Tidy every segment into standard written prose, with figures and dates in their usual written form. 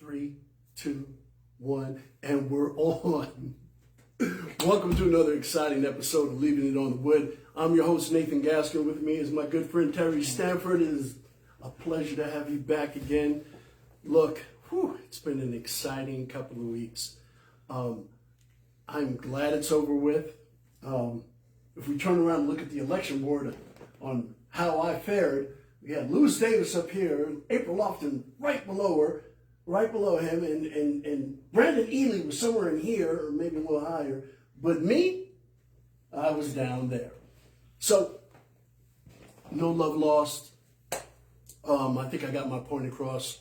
Three, two, one, and we're on. Welcome to another exciting episode of Leaving It on the Wood. I'm your host, Nathan Gaskin. With me is my good friend, Terry Stanford. It is a pleasure to have you back again. Look, it's been an exciting couple of weeks. I'm glad it's over with. If we turn around and look at the election board on how I fared, we had Lewis Davis up here, April Lofton right below him, and Brandon Ely was somewhere in here, or maybe a little higher. But me, I was down there. So, no love lost. I think I got my point across.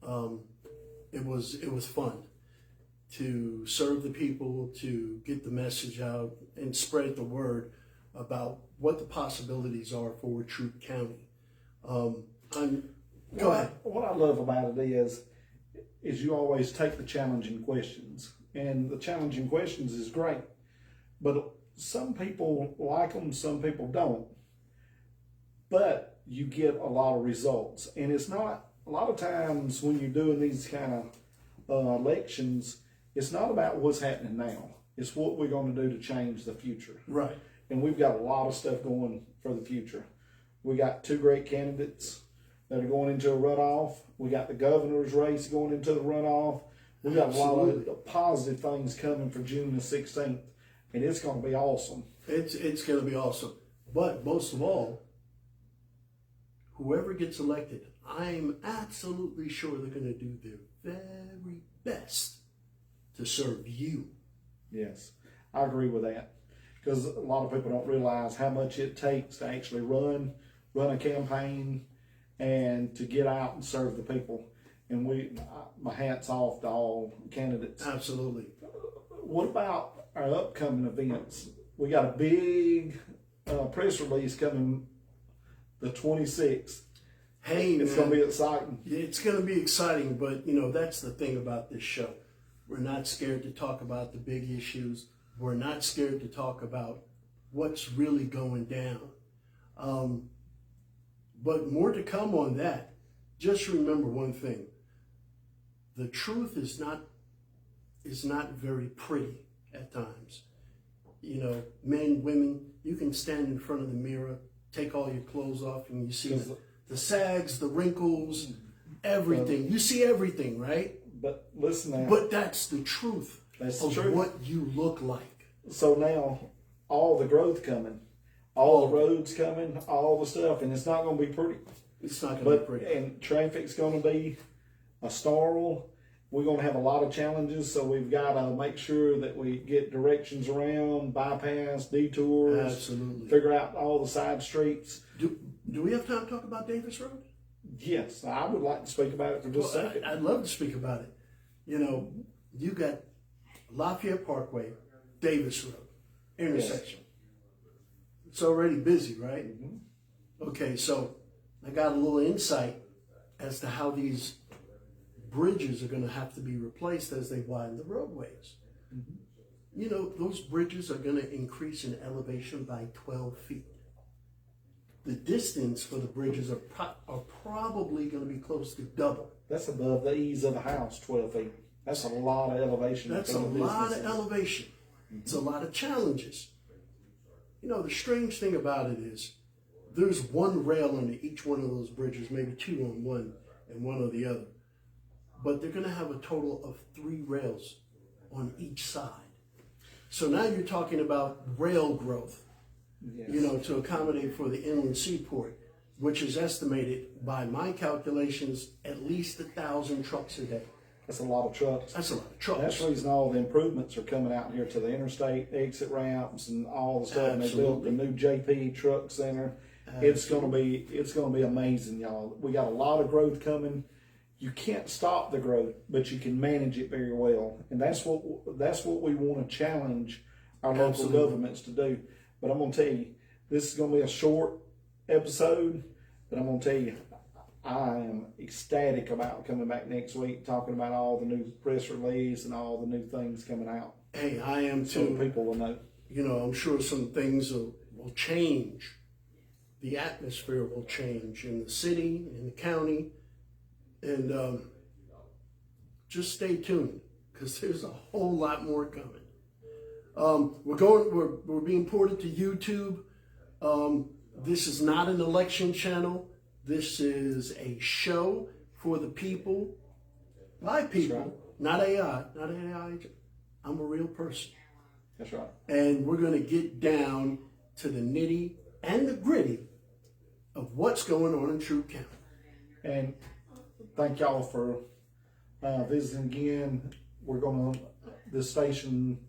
It was fun to serve the people, to get the message out, and spread the word about what the possibilities are for Troup County. Go ahead. What I love about it is you always take the challenging questions, and the challenging questions is great, but some people like them, some people don't. But you get a lot of results, and it's not a lot of times when you're doing these kind of elections. It's not about what's happening now. It's what we're going to do to change the future. Right. And we've got a lot of stuff going for the future. We got two great candidates that are going into a runoff. We got the governor's race going into the runoff. We got Absolutely. a lot of positive things coming for June the 16th, and it's going to be awesome. It's going to be awesome. But most of all, whoever gets elected, I'm absolutely sure they're going to do their very best to serve you. Yes, I agree with that, because a lot of people don't realize how much it takes to actually run a campaign and to get out and serve the people. And my hat's off to all candidates. Absolutely. What about our upcoming events? We got a big press release coming the 26th. Hey, it's going to be exciting. It's going to be exciting, but that's the thing about this show. We're not scared to talk about the big issues. We're not scared to talk about what's really going down. But more to come on that. Just remember one thing. The truth is not very pretty at times. Men, women, you can stand in front of the mirror, take all your clothes off, and you see the sags, the wrinkles, everything. You see everything, right? But listen now. But that's the truth of what you look like. So now, all the growth coming, all the roads coming, all the stuff, and it's not going to be pretty. It's not going to be pretty. And traffic's going to be a snarl. We're going to have a lot of challenges, so we've got to make sure that we get directions around, bypass, detours. Absolutely. Figure out all the side streets. Do we have time to talk about Davis Road? Yes, I would like to speak about it for just a second. I'd love to speak about it. You got Lafayette Parkway, Davis Road, intersection. Yes. It's already busy, right? Mm-hmm. Okay, so I got a little insight as to how these bridges are going to have to be replaced as they widen the roadways. Mm-hmm. Those bridges are going to increase in elevation by 12 feet. The distance for the bridges are probably going to be close to double. That's above the eaves of a house, 12 feet. That's a lot of elevation. That's a lot of elevation. Mm-hmm. It's a lot of challenges. The strange thing about it is there's one rail under each one of those bridges, maybe two on one and one on the other. But they're going to have a total of 3 rails on each side. So now you're talking about rail growth. Yes. To accommodate for the inland seaport, which is estimated by my calculations at least 1,000 trucks a day. That's a lot of trucks. That's a lot of trucks. That's the reason all the improvements are coming out here to the interstate exit ramps and all the stuff. Absolutely. And they built the new JP Truck Center. Absolutely. It's gonna be amazing, y'all. We got a lot of growth coming. You can't stop the growth, but you can manage it very well. And that's what we want to challenge our local governments to do. But I'm going to tell you, this is going to be a short episode, but I'm going to tell you, I am ecstatic about coming back next week, talking about all the new press release and all the new things coming out. Hey, I am too. So people will know. I'm sure some things will change. The atmosphere will change in the city, in the county. And just stay tuned because there's a whole lot more coming. We're being ported to YouTube. This is not an election channel. This is a show for the people, by people, right. not AI, not an AI. I'm a real person. That's right. And we're going to get down to the nitty and the gritty of what's going on in Troup County. And thank y'all for visiting again. This station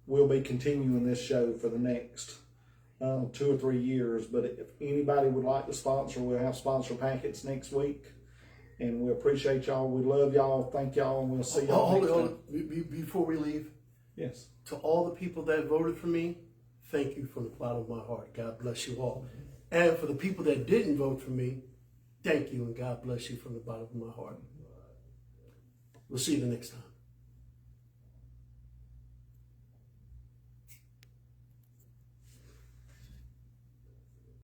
will be continuing this show for the next 2 or 3 years. But if anybody would like to sponsor, we'll have sponsor packets next week. And we appreciate y'all. We love y'all. Thank y'all. And we'll see y'all next time. Before we leave, Yes. to all the people that voted for me, thank you from the bottom of my heart. God bless you all. And for the people that didn't vote for me, thank you and God bless you from the bottom of my heart. We'll see you the next time.